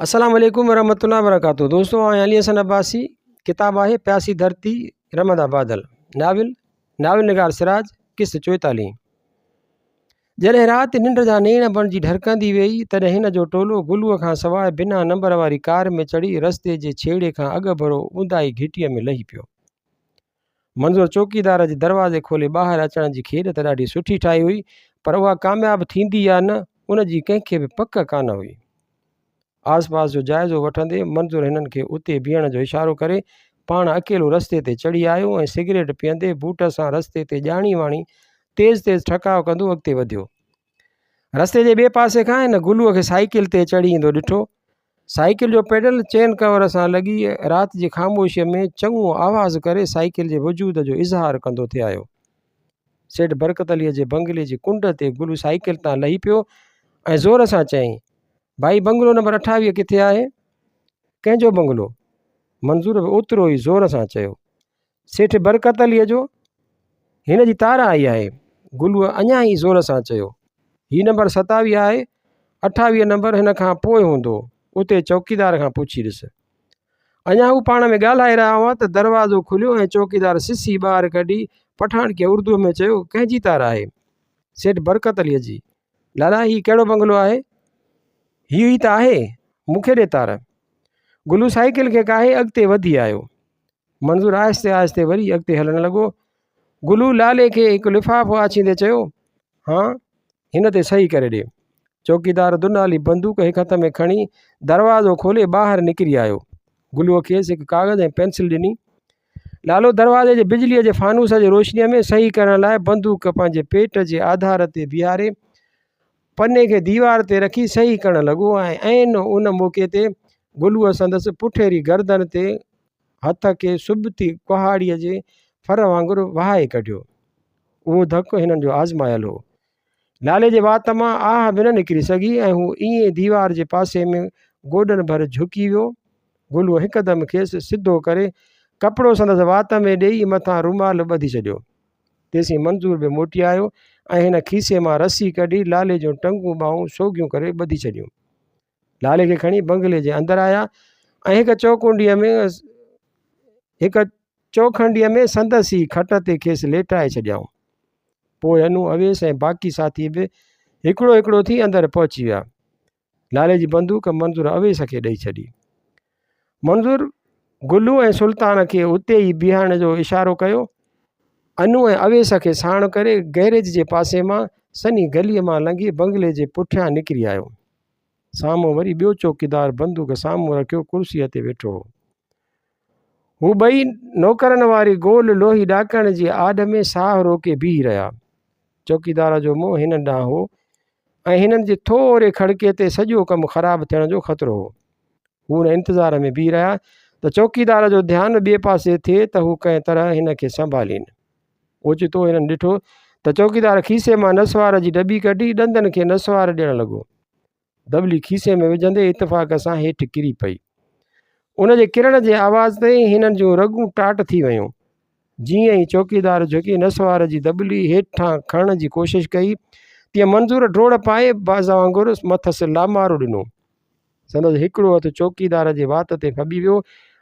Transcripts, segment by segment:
अस्सलाम वालेकुम वरहमतुल्लाहि वबरकातुहू। दोस्तों अली हसन अब्बासी किताब है प्यासी धरती रमदा बादल। नाविल निगार सिराज किस्त 44। जॾहिं राति निंड जा नेण बणिजी ढरकंदी वेई तॾहिं हिन जो टोलो गुलूअ खां सवाइ बिना नंबर वारी कार में चढ़ी रस्ते जे छेड़े खां अॻु भरो ऊंदाई घिटीअ में लही पियो। मंज़ूर चौकीदार जे दरवाज़े खोले ॿाहिरि अचण जी खेॾ त ॾाढी सुठी ठाही हुई, पर उहा कामयाबु थींदी या न उन जी कंहिंखे बि पक कान हुई। आस पास जो जाइज़ो वठंदे मंज़ूर हिननि खे उते बीहण जो इशारो करे पाण अकेलो रस्ते ते चढ़ी आयो ऐं सिगरेट पीअंदे बूट सां रस्ते ते ॼाणी वाणी तेज़ ठकाव कंदो अॻिते वधियो। रस्ते जे ॿिए पासे खां हिन गुलूअ खे साइकिल ते चढ़ी ईंदो ॾिठो। साइकिल जो पेडल चेन कवर सां लॻी राति जी ख़ामोशीअ में चङो आवाज़ करे साइकिल जे वजूद जो इज़हार कंदो थे आयो। सेठ बरकत अलीअ जे बंगले जी कुंड ते गुलू साइकिल तां लही पियो ऐं ज़ोर सां चयईं, भाई बंगलो नंबर 28 किथे आहे? कंहिंजो बंगलो? मंज़ूर बि ओतिरो ई ज़ोर सां चयो, सेठ बरकत अलीअ जो, हिन जी तार आई आहे। गुलूअ अञा ई ज़ोर सां चयो, हीउ नंबर 27 आहे, 28 नंबर हिन खां पोइ हूंदो, उते चौकीदार खां पुछी ॾिस। अञा हू पाण में ॻाल्हाए रहिया हुआ त दरवाज़ो खुलियो ऐं चौकीदार सिसी ॿाहिरि कढी पठान खे उर्दूअ में चयो, कंहिंजी तार आहे? सेठ बरकत अलीअ जी। लाला हीउ कहिड़ो बंगलो आहे? हीउ ई त आहे, मूंखे ॾे तार। गुलू साइकिल खे काहे अॻिते वधी आयो। मंज़ूर आहिस्ते आहिस्ते वरी अॻिते हलणु लॻो। गुलू लाले खे हिकु लिफ़ाफ़ो आछींदे चयो, हाँ हिन ते सही करे ॾे। चौकीदार दुनाली बंदूक हिकु हथ में खणी दरवाज़ो खोले ॿाहिरि निकिरी आयो। गुलूअ खेसि हिकु कागज़ ऐं पेंसिल ॾिनी। लालो दरवाज़े जे बिजलीअ जे फानूस जे रोशनीअ में सही करण लाइ बंदूक पंहिंजे पेट जे आधार ते बीहारे पने खे दीवार ते रखी सही करणु लॻो ऐं ऐन उन मौक़े ते गुलूअ संदसि पुठेरी गर्दन ते हथ खे सुबती कुहाड़ीअ जे फर वांगुरु वहाए कढियो। उहो धकु हिननि जो आज़मायल हो। लाले जे वात मां आह बि न निकिरी सघी ऐं हू ईअं दीवार जे पासे में गोॾनि भर झुकी वियो। गुलूअ हिकदमि खेसि सिधो करे कपिड़ो संदसि वात में ॾेई मथां रुमाल ॿधी छॾियो। तेसीं मंज़ूर बि मोटी आयो ऐं हिन खीसे मां रसी कढी लाले जूं टंगूं ॿाहूं सोगियूं करे ॿधी छॾियूं। लाले खे खणी बंगले जे अंदरि आया ऐं हिकु चौखंडीअ में संदसि खट ते खेसि लेटाए छॾियाऊं। पोइ अनु अवेस ऐं बाक़ी साथी बि हिकिड़ो हिकिड़ो थी अंदरि पहुची विया। लाले जी बंदूक मंज़ूर अवेस खे ॾेई छॾी। मंज़ूर गुलू ऐं सुल्तान खे उते ई बीहण जो इशारो कयो। अनु ऐं अवेस खे साण करे गैरेज जे पासे मां सनी गलीअ मां लंघी बंगले जे पुठियां निकिरी आयो। साम्हूं वरी ॿियो चौकीदार बंदूक साम्हूं रखियो कुर्सीअ ते वेठो हो। हू ॿई नौकरनि वारी गोल लोही ॾाकण जी आॾ में साह रोके बीह रहिया। चौकीदार जो मुंहुं हिन ॾांहुं हो ऐं हिननि जे थोरे खड़के ते सॼो कमु ख़राबु थियण जो ख़तरो हो। हू हुन इंतज़ार में बीह रहिया त चौकीदार जो ध्यानु ॿिए पासे थिए त हू कंहिं तरह हिन खे संभालीनि। ओचितो हिननि ॾिठो त चौकीदार खीसे मां नसवार जी डॿी कढी ॾंदनि खे नसवार ॾियणु लॻो। दॿली खीसे में विझंदे इतफ़ाक़ सां हेठि किरी पई। उन जे किरण जे आवाज़ ते हिननि जूं रगूं टाट थी वियूं। जीअं ई चौकीदार झुकी नसवार जी दॿली हेठां खणण जी कोशिशि कई तीअं मंज़ूर डोड़ पाए बाज़ वांगुरु मथसि लामारो ॾिनो। संदसि हिकिड़ो हथु चौकीदार जे वात ते फॿी वियो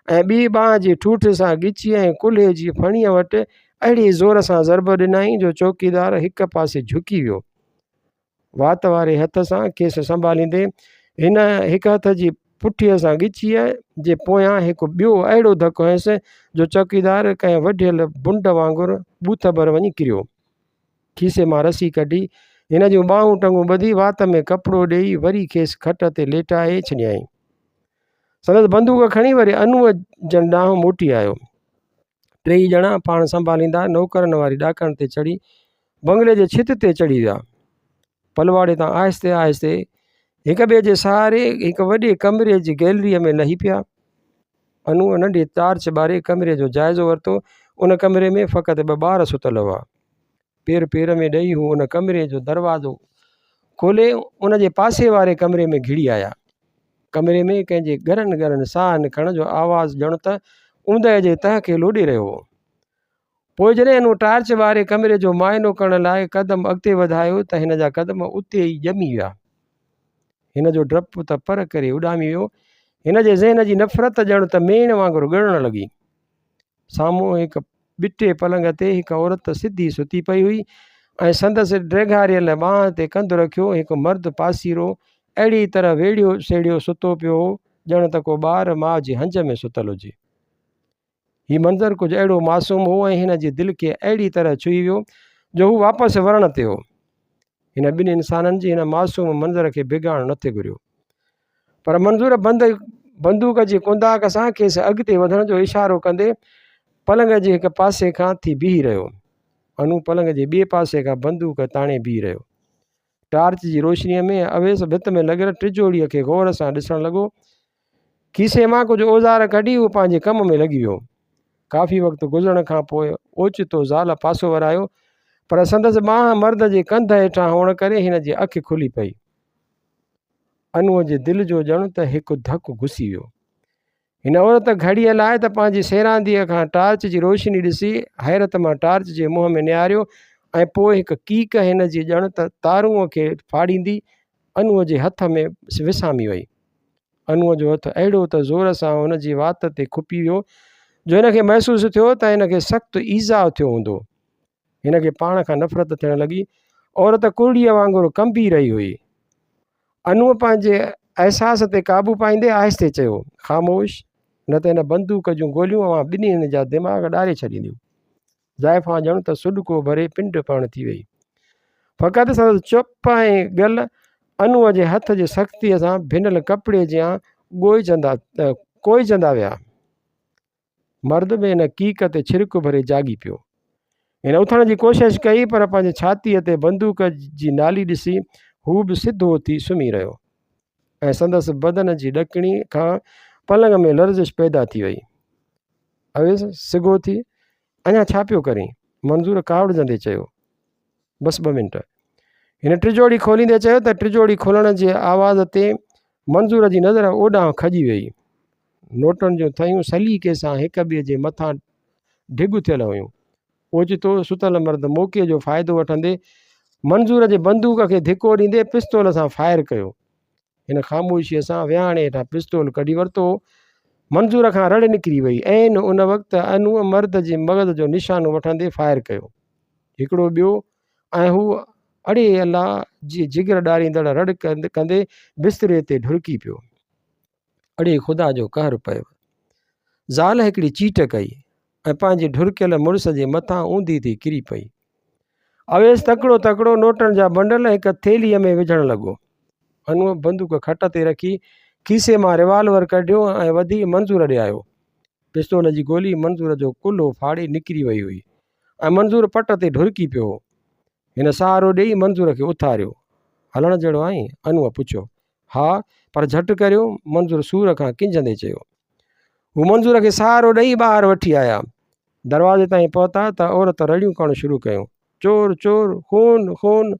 ऐं ॿी ॿांह जी ठूठ सां ॻिची ऐं कुल्हे जी फणीअ वटि अहिड़ी ज़ोर सां ज़रब ॾिनई जो चौकीदार हिकु पासे झुकी वियो। वात वारे हथ सां खेसि संभालींदे हिन हिकु हथ जी पुठीअ सां ॻिचीअ जे पोयां हिकु ॿियो अहिड़ो धकु हंयसि जो चौकीदार कंहिं वढियल बुंड वांगुरु बूथ भर वञी किरियो। खीसे मां रसी कढी हिन जूं ॿाहूं टंगूं ॿधी वात में कपिड़ो ॾेई वरी खेसि खट ते लेटाए छॾियईं। संदसि बंदूक खणी वरी अनूअ जन ॾांहुं मोटी आयो। टई ॼणा पाण संभालींदा नौकरनि वारी ॾाकण ते चढ़ी बंगले जे छित ते चढ़ी विया। पलवाड़े तां आहिस्ते आहिस्ते हिक ॿिए जे सहारे हिकु वॾे कमरे जी गैलरीअ में लही पिया। अनूअ नंढे टार्च ॿारे कमरे जो जाइज़ो वरितो। उन कमरे में फ़क़ति ॿ ॿार सुतल हुआ। पेर में ॾेई हू उन कमरे जो दरवाज़ो खोले उन जे पासे वारे कमरे में घिड़ी आया। कमरे में कंहिंजे गरन साह निकिरण जो आवाज़ ॼण त ऊंदहि जे तह खे लोॾे रहियो हो। पोइ जॾहिं अनु टार्च वारे कमरे जो मुआइनो करण लाइ क़दम अॻिते वधायो त हिन जा क़दम उते ई ॼमी विया। हिन जो डपु त पर करे उॾामी वियो हिन जे ज़हन जी नफ़रत ॼण त मेण वांगुरु ॻणणु लॻी। साम्हूं हिकु ॿिटे पलंग ते हिकु औरत सिधी सुती पई हुई ऐं संदसि ड्रेघारियल ॿांह ते कंधु रखियो हिकु मर्द पासीरो अहिड़ी तरह वेड़ियो सेड़ियो सुतो पियो हो ॼण त को ॿार माउ जी हंज में सुतल हुजे। हीउ मंज़रु कुझु अहिड़ो मासूम हो ऐं हिन जी दिलि खे अहिड़ी तरह छुई वियो जो हू वापसि वरण ते हो। हिन ॿिनि इंसाननि जी हिन मासूम मंज़र खे बिगाड़णु न थे घुरियो, पर मंज़ूर बंदूक जी कुंदाक सां खेसि अॻिते वधण जो इशारो कंदे पलंग जे हिकु पासे खां थी बीही रहियो। अनु पलंग जे ॿिए पासे खां बंदूक ताणे बीही रहियो। टार्च जी रोशनीअ में अवेस भित में लॻियल टिजोड़ीअ खे गौर सां ॾिसणु लॻो। खीसे मां कुझु औज़ार कढी उहो पंहिंजे कम में लॻी वियो। काफ़ी वक़्तु गुज़रण खां पोइ ओचितो ज़ाल पासो वरायो, पर संदसि ॿांह मर्द जे कंध हेठां हुअण करे हिन जी अखि खुली पई। अनूअ जे दिलि जो ॼण त हिकु धकु घुसी वियो। हिन औरत घड़ीअ लाइ त पंहिंजी सेरांदीअ खां टार्च जी रोशनी ॾिसी हैरत मां टार्च जे मुंहं में निहारियो ऐं पोइ हिकु कीक हिन जी ॼण त तारूअ खे फाड़ींदी अनूअ जे हथ में विसामी वई। अनूअ जो हथु अहिड़ो त ज़ोर सां हुन जी वात ते खुपी वियो जो हिनखे महसूसु थियो त हिनखे सख़्तु ईज़ा थियो हूंदो। हिनखे पाण खां नफ़रत थियणु लॻी। औरत कुरड़ीअ वांगुरु कंबी रही हुई। अनूअ पंहिंजे अहसास ते क़ाबू पाईंदे आहिस्ते चयो, ख़ामोश, न त हिन बंदूक जूं गोलियूं अवां ॿिन्हिनि जा दिमाग़ ॾारे छॾींदियूं। ज़ाइफ़ां ॼण त सुॾको भरे पिंड पण थी वई। फ़क़ति संदसि चुप ऐं ॻल अनूअ जे हथ जे सख़्तीअ सां भिनल कपिड़े जियां कोइजंदा विया। मर्द में हिन कीक ते छिरिक भरे जागी पियो। हिन उथण जी कोशिशि कई, पर पंहिंजे छातीअ ते बंदूक जी नाली ॾिसी हू बि सिधो थी सुम्ही रहियो ऐं संदसि बदन जी ॾकिणी खां पलंग में लर्ज़िश पैदा थी वई। अवेस सिगो थी, अञा छा पियो करीं? मंज़ूर कावड़जंदे चयो, बसि 2 मिंट। हिन टिजोड़ी खोलींदे चयो त टिजोड़ी खोलण जे आवाज़ ते मंज़ूर जी नज़र ओॾां खजी वई। नोटनि जूं थयूं सलीक़े सां हिक ॿिए जे मथां ढिग थियल हुयूं। ओचितो सुतल मर्द मौक़े जो फ़ाइदो वठंदे मंज़ूर जे बंदूक खे धिको ॾींदे पिस्तौल सां फायर कयो। हिन ख़ामोशीअ सां विहाणे हेठां पिस्तौल कढी वरितो। मंज़ूर खां रड़ निकिरी वई ऐं उन वक़्तु अनूअ मर्द जे मग़ज़ जो निशानो वठंदे फायर कयो। हिकिड़ो ॿियो ऐं हू अड़े अलाह जी जिगर ॾारींदड़ रड़ कंदे बिस्तरे ते ढुरकी पियो। अड़े ख़ुदा जो कहर पियो। ज़ाल हिकिड़ी चीट कई ऐं पंहिंजे ढुरकियल मुड़ुस जे मथां ऊंधी थी किरी पई। अवेस तकिड़ो तकिड़ो नोटनि जा बंडल हिकु थेलीअ में विझणु लॻो। अनूअ बंदूक खट ते रखी खीसे मां रिवाल्वर कढियो ऐं वधी मंज़ूर ॾे आयो। पिस्तौल जी गोली मंज़ूर जो कुल्हो फाड़े निकिरी वई हुई ऐं मंज़ूर पट ते ढुरकी पियो। हिन सहारो ॾेई मंज़ूर खे उथारियो। हलण जहिड़ो आहीं? अनूअ पुछियो। हा, पर झटि करियो, मंज़ूर सूर खां किंजंदे चयो। हू मंज़ूर खे सहारो ॾेई ॿाहिरि वठी आया। दरवाज़े ताईं पहुता त औरत रड़ियूं करणु शुरू कयूं, चोर चोर, खून खून।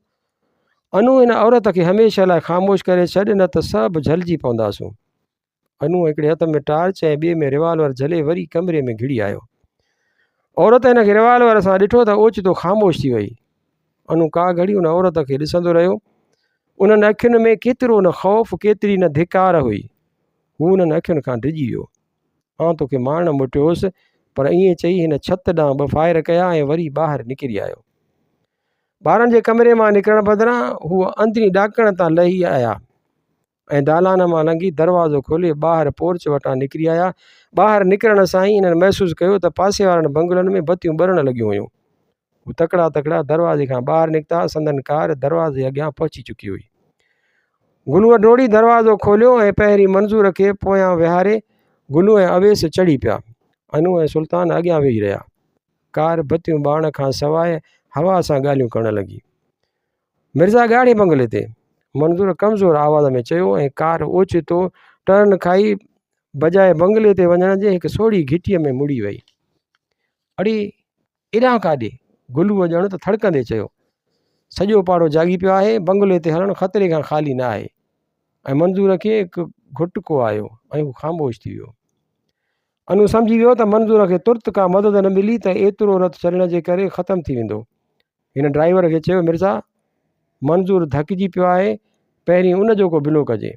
अनू हिन औरत खे हमेशह लाइ ख़ामोश करे छॾ, न त सभु झलिजी पवंदासूं। अनू हिकिड़े हथ में टार्च ऐं ॿिए में रिवाल्वर झले वरी कमरे में घिड़ी आयो। औरत हिन खे रिवाल्वर सां ॾिठो त ओचितो ख़ामोश थी वई। अनू का घड़ी उन औरत खे ॾिसंदो रहियो। उन्हनि अखियुनि में केतिरो न ख़ौफ़, केतिरी न धिकार हुई। हू उन्हनि अखियुनि खां डिॼी वियो। आउं तोखे मारणु मोटियो हुउसि, पर ईअं चई हिन छिति ॾांहुं 2 फायर कया ऐं वरी ॿाहिरि निकिरी आयो। ॿारनि जे कमरे मां निकिरण बदिरां हू अंदरी ॾाकण तां लही आया ऐं दालान मां लंघी दरवाज़ो खोले ॿाहिरि पोर्च वटां निकिरी आया। ॿाहिरि निकिरण सां ई हिननि महसूसु कयो त पासे वारनि बंगलनि में बतियूं ॿरण लॻियूं हुयूं। हू तकिड़ा तकिड़ा दरवाज़े खां ॿाहिरि निकिता। संदन कार दरवाज़े अॻियां पहुची चुकी हुई। गुलूअ डोड़ी दरवाज़ो खोलियो ऐं पहिरीं मंज़ूर खे पोयां विहारे गुलू ऐं अवेस चढ़ी पिया। अनू ऐं सुल्तान अॻियां वेही रहिया। कार बतियूं ॿारण खां सवाइ हवा सां ॻाल्हियूं करणु लॻी। मिर्ज़ा ॻाढ़े बंगले ते, मंज़ूर कमज़ोर आवाज़ में चयो ऐं कार ओचितो टर्न खाई बजाए बंगले ते वञण जे हिकु सोढ़ी घिटीअ में मुड़ी वई। अड़े एॾां काॾे? गुलूअ ॼण त थड़कंदे चयो। सॼो पाड़ो जागी पियो आहे। बंगले ते हलणु ख़तरे खां ख़ाली न आहे। ऐं मंज़ूर खे हिकु घुटको आयो ऐं हू ख़ामोश थी वियो। अनू सम्झी वियो त मंज़ूर खे तुर्त का मदद न मिली त एतिरो रत छॾण जे करे ख़तमु थी वेंदो। हिन ड्राइवर खे चयो, मिर्ज़ा, मंज़ूर धकिजी पियो आहे, पहिरीं उन जो को बिलो कजे,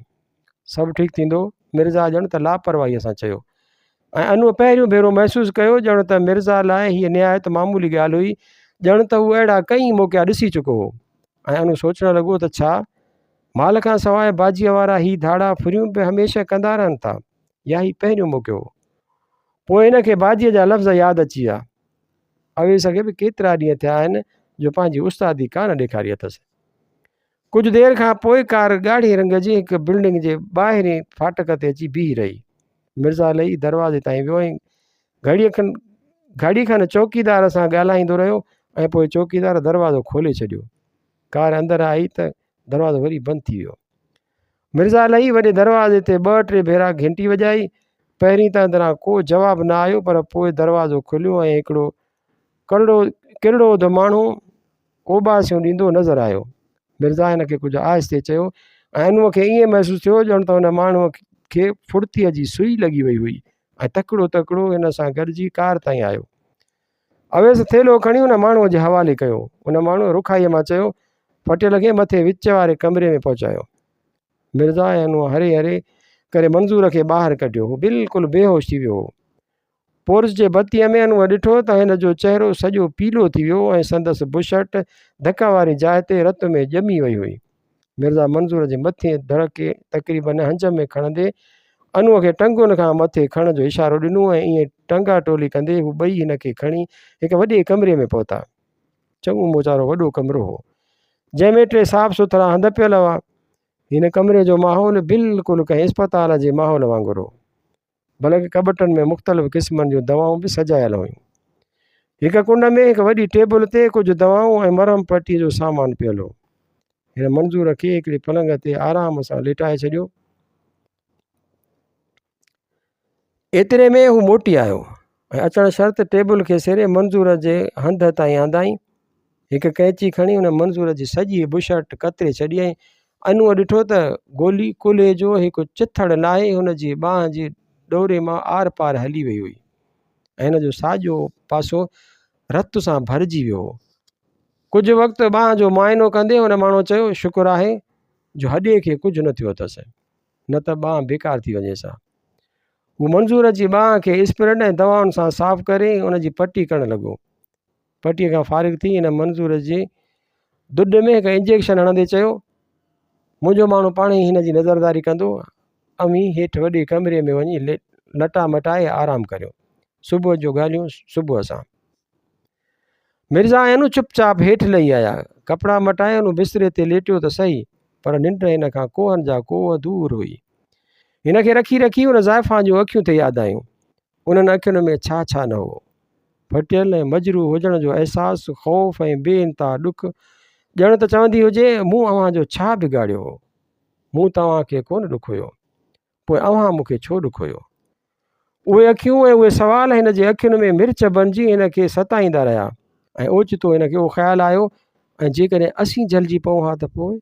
सभु ठीकु थींदो। मिर्ज़ा ॼण त लापरवाहीअ सां चयो। ऐं अनूअ पहिरियों भेरो महसूसु कयो ॼण त मिर्ज़ा लाइ हीअ निहायत मामूली ॻाल्हि हुई, ॼण त हू अहिड़ा कई मौक़िया ॾिसी चुको हो। ऐं अनू सोचणु लॻो त छा माल खां सवाइ बाजीअ वारा ही धाड़ा फुरियूं बि हमेशह कंदा रहनि था, या ही पहिरियों मौक़ियो हो। पोइ हिनखे बाजीअ जा लफ़्ज़ यादि अची विया। अवेस खे बि केतिरा ॾींहं थिया आहिनि जो पंहिंजी उस्तादी कान ॾेखारी अथसि। कुझु देरि खां पोइ कार ॻाढ़े रंग जी हिकु बिल्डिंग जे ॿाहिरीं फाटक ते अची बीही रही। मिर्ज़ा लही दरवाज़े ताईं वियो ऐं घड़ी खनि चौकीदार सां ॻाल्हाईंदो रहियो ऐं पोइ चौकीदार दरवाज़ो खोले छॾियो। कार अंदरि आई त दरवाज़ो वरी बंदि थी वियो। मिर्ज़ा लही वॾे दरवाज़े ते 2-3 भेरा घंटी वॼाई। पहिरीं त अंदरां को जवाबु न आयो, पर पोइ दरवाज़ो खुलियो ऐं हिकिड़ो किरड़ो त माण्हू ओबासियूं ॾींदो नज़र आयो। मिर्ज़ा हिनखे कुझु आहिस्ते चयो ऐं अनूअ खे ईअं महसूसु थियो ॼण त हुन माण्हूअ खे फुर्तीअ जी सुई लॻी वई हुई ऐं तकिड़ो हिन सां गॾिजी कार ताईं आयो। अवेस थेलो खणी हुन माण्हूअ जे हवाले कयो। हुन माण्हूअ रुखाईअ मां चयो, फटियल खे मथे विच वारे कमरे में पहुचायो। मिर्ज़ा ऐं अनूअ हरे हरे करे मंज़ूर खे ॿाहिरि कढियो। हो बिल्कुलु बेहोश थी वियो हो। पोर्च जे बत्तीअ में अनूअ ॾिठो त हिन जो चहिरो सॼो पीलो थी वियो ऐं संदसि बुशर्ट धका वारी जाइ ते रत में ॼमी वई हुई। मिर्ज़ा मंज़ूर जे मथे धड़के तक़रीबन हंज में खणंदे अनूअ खे टंगुनि खां मथे खणण जो इशारो ॾिनो ऐं ईअं टंगा टोली कंदे हू ॿई हिनखे खणी हिकु वॾे कमरे में पहुता। चङो मोचारो वॾो कमिरो हो, जंहिंमें 3 साफ़ सुथरा हंध पियल हुआ। हिन कमरे जो माहौल बिल्कुलु कंहिं इस्पताल जे माहौल वांगुरु हो। बल्कि कबटनि में मुख़्तलिफ़ क़िस्मनि जूं दवाऊं बि सजायल हुयूं। हिकु कुंड में हिकु वॾी टेबल ते कुझु दवाऊं ऐं मरहम पट्टीअ जो सामान पियल हो। हिन मंज़ूर खे हिकिड़े पलंग ते आराम सां लेटाए छॾियो। एतिरे में हू मोटी आयो ऐं अचणु शर्त टेबल खे सेरे मंज़ूर जे हंध ताईं आंदाई। हिकु कैंची खणी हुन मंज़ूर जी सॼी बुशर्ट कतरे छॾी ऐं अनूअ ॾिठो त गोली कुल्हे जो हिकु चिथड़ लाहे हुन जी ॿांह जी ॾोरे मां आर पार हली वई हुई ऐं हिन जो साॼो पासो रत सां भरिजी वियो हो। कुझु वक़्तु ॿांह जो मुआइनो कंदे हुन माण्हूअ चयो, शुक्र आहे जो हॾे खे कुझु न थियो अथसि, न त ॿांह बेकार थी वञे सा। हू मंज़ूर जी ॿांह खे स्प्रेड ऐं दवाउनि सां साफ़ु करे हुन जी पटी करणु लॻो। पटीअ खां फारिग थी हिन मंज़ूर जे दुॾ में हिकु इंजेक्शन हणंदे चयो, मुंहिंजो माण्हू पाण ई हिन जी नज़रदारी कंदो, अमीं हेठि वॾे कमरे में वञी लटा मटाए आराम करियो, सुबुह जो ॻाल्हियूं सुबुह सां। मिर्ज़ा अनू चुपचाप हेठि लही आया। कपिड़ा मटाए हुन बिस्तरे ते लेटियो त सही, पर निंड हिन खां कोहनि जा कोह दूर हुई। हिनखे रखी रखी हुन ज़ाइफ़ा जूं अखियूं ते यादि आयूं। उन्हनि अखियुनि में छा छा न हो। फटियल ऐं मजरूह हुजण जो अहसासु, ख़ौफ़ ऐं बेइंतहा ॾुख, ॼण त चवंदी हुजे, मूं अव्हांजो छा बिगाड़ियो हो, मूं तव्हांखे कोन ॾुखोयो, पोइ अव्हां मूंखे छो ॾुखोयो। उहे अखियूं ऐं उहे सवाल हिन जे अखियुनि में मिर्च बणिजी हिन खे सताईंदा रहिया ऐं ओचितो हिनखे उहो ख़्यालु आयो, ऐं जेकॾहिं असीं जलिजी पऊं हा त पोइ।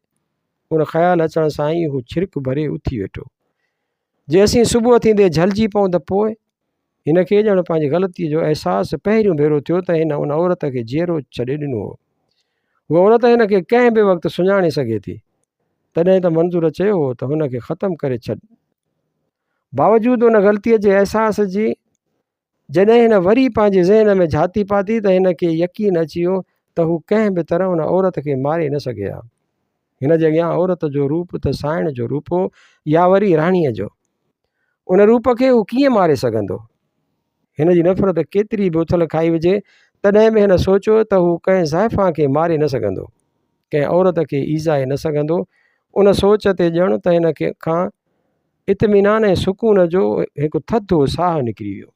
उन ख़्यालु अचण सां ई हू छिरिक भरे उथी वेठो। जे असीं सुबुह थींदे झलिजी पऊं त पोइ। हिनखे ॼण पंहिंजी ग़लतीअ जो अहसासु पहिरियों भेरो थियो त हिन उन औरत खे जीअरो छॾे ॾिनो हो। उहा औरत हिनखे कंहिं बि वक़्तु सुञाणे सघे थी, तॾहिं त मंज़ूर चयो हो त हुनखे ख़तमु करे छॾ। बावजूदि उन ग़लतीअ जे अहसास जी जॾहिं हिन वरी पंहिंजे ज़हन में झाती पाती त हिनखे यकीन अची वियो त हू कंहिं बि तरह हुन औरत खे मारे न सघे हा। हिन जे अॻियां औरत जो रूप त साइण जो रूप हो या वरी राणीअ जो। उन रूप खे हू कीअं मारे सघंदो। हिन जी नफ़रत केतिरी बि उथल खाई विझे, तॾहिं बि हिन सोचियो त हू कंहिं ज़ाइफ़ा खे मारे न सघंदो, कंहिं औरत खे ईज़ाए न सघंदो। उन सोच ते ॼण त हिन खे खां इत्मीनान ऐं सुकून जो हिकु थधो साहु निकिरी वियो।